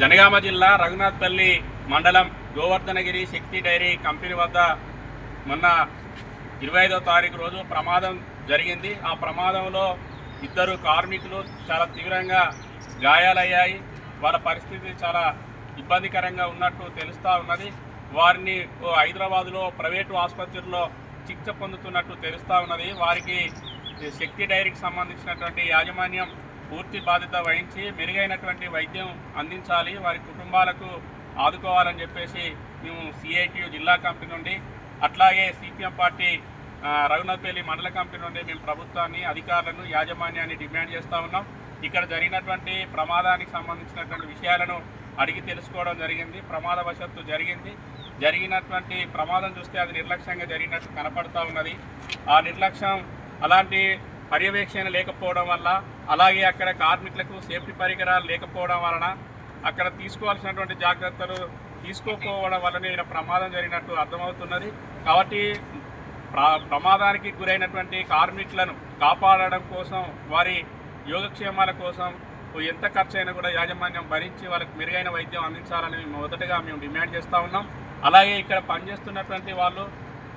జనగామ జిల్లా రఘునాథ్పల్లి మండలం గోవర్ధనగిరి శక్తి dairy company వద్ద మొన్న 25వ తారీఖు రోజు ప్రమాదం జరిగింది. ఆ ప్రమాదంలో ఇద్దరు కార్మికులు చాలా తీవ్రంగా గాయాలయ్యాయి. వాళ్ళ పరిస్థితి చాలా ఇబ్బందికరంగా ఉన్నట్టు తెలుస్తూ ఉన్నది. వారిని హైదరాబాదులో ప్రైవేటు ఆసుపత్రిలో చికిత్స పొందుతున్నట్టు తెలుస్తూ ఉన్నది. వారికి శక్తి డైరీకి సంబంధించినటువంటి యాజమాన్యం పూర్తి బాధ్యత వహించి మెరుగైనటువంటి వైద్యం అందించాలి, వారి కుటుంబాలకు ఆదుకోవాలని చెప్పేసి మేము సిఐటియు జిల్లా కమిటీ నుండి, అట్లాగే సిపిఎం పార్టీ రఘునాథ్పల్లి మండల కమిటీ నుండి మేము ప్రభుత్వాన్ని, అధికారులను, యాజమాన్యాన్ని డిమాండ్ చేస్తూ ఉన్నాం. ఇక్కడ జరిగినటువంటి ప్రమాదానికి సంబంధించినటువంటి విషయాలను అడిగి తెలుసుకోవడం జరిగింది. ప్రమాదవశత్తు జరిగినటువంటి ప్రమాదం చూస్తే అది నిర్లక్ష్యంగా జరిగినట్టు కనపడుతూ ఉన్నది. ఆ నిర్లక్ష్యం అలాంటి పర్యవేక్షణ లేకపోవడం వల్ల, అలాగే అక్కడ కార్మికులకు సేఫ్టీ పరికరాలు లేకపోవడం వలన, అక్కడ తీసుకోవాల్సినటువంటి జాగ్రత్తలు తీసుకోకపోవడం వల్లనే ఇలా ప్రమాదం జరిగినట్టు అర్థమవుతున్నది. కాబట్టి ప్రమాదానికి గురైనటువంటి కార్మికులను కాపాడడం కోసం, వారి యోగక్షేమాల కోసం ఎంత ఖర్చు అయినా కూడా యాజమాన్యం భరించి వాళ్ళకి మెరుగైన వైద్యం అందించాలని మొదటగా మేము డిమాండ్ చేస్తూ ఉన్నాం. అలాగే ఇక్కడ పనిచేస్తున్నటువంటి వాళ్ళు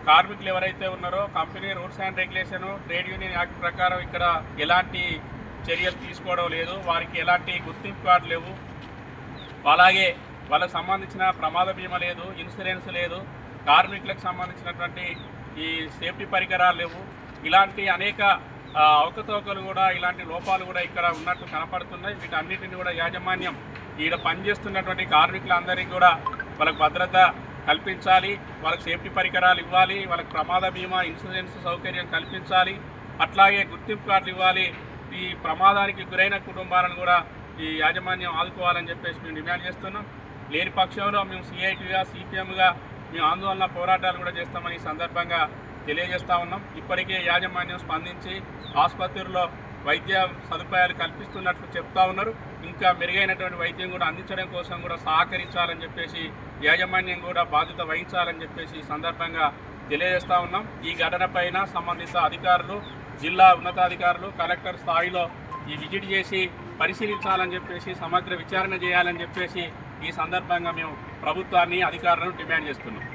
కార్మికులు ఎవరైతే ఉన్నారో company rules and regulation, trade union act ప్రకారం ఇక్కడ ఎలాంటి చర్యలు తీసుకోవడం లేదు, వారికి ఎలాంటి గుర్తింపు కార్డు లేవు, అలాగే వాళ్ళకు సంబంధించిన ప్రమాద బీమా లేదు, ఇన్సూరెన్స్ లేదు, కార్మికులకు సంబంధించినటువంటి ఈ సేఫ్టీ పరికరాలు లేవు. ఇలాంటి అనేక అవకతవకలు కూడా, ఇలాంటి లోపాలు కూడా ఇక్కడ ఉన్నట్టు కనపడుతున్నాయి. వీటన్నిటిని కూడా యాజమాన్యం ఈడ పనిచేస్తున్నటువంటి కార్మికులందరికీ కూడా వాళ్ళకు భద్రత కల్పించాలి, వాళ్ళకి సేఫ్టీ పరికరాలు ఇవ్వాలి, వాళ్ళకి ప్రమాద బీమా, ఇన్సూరెన్స్ సౌకర్యం కల్పించాలి, అట్లాగే గుర్తింపు కార్డులు ఇవ్వాలి. ఈ ప్రమాదానికి గురైన కుటుంబాలను కూడా ఈ యాజమాన్యం ఆదుకోవాలని చెప్పేసి మేము డిమాండ్ చేస్తున్నాం. లేని పక్షంలో మేము సిఐటిగా, సిపిఎంగా మేము ఆందోళన పోరాటాలు కూడా చేస్తామని ఈ సందర్భంగా తెలియజేస్తూ ఉన్నాం. ఇప్పటికే యాజమాన్యం స్పందించి ఆసుపత్రుల్లో వైద్య సదుపాయాలు కల్పిస్తున్నట్లు చెప్తా ఉన్నారు. ఇంకా మెరుగైనటువంటి వైద్యం కూడా అందించడం కోసం కూడా సహకరించాలని చెప్పేసి, యాజమాన్యం కూడా బాధ్యత వహించాలని చెప్పేసి ఈ సందర్భంగా తెలియజేస్తూ ఉన్నాం. ఈ ఘటనపైన సంబంధిత అధికారులు, జిల్లా ఉన్నతాధికారులు, కలెక్టర్ స్థాయిలో ఈ విజిట్ చేసి పరిశీలించాలని చెప్పేసి, సమగ్ర విచారణ చేయాలని చెప్పేసి ఈ సందర్భంగా మేము ప్రభుత్వాన్ని, అధికారులను డిమాండ్ చేస్తున్నాం.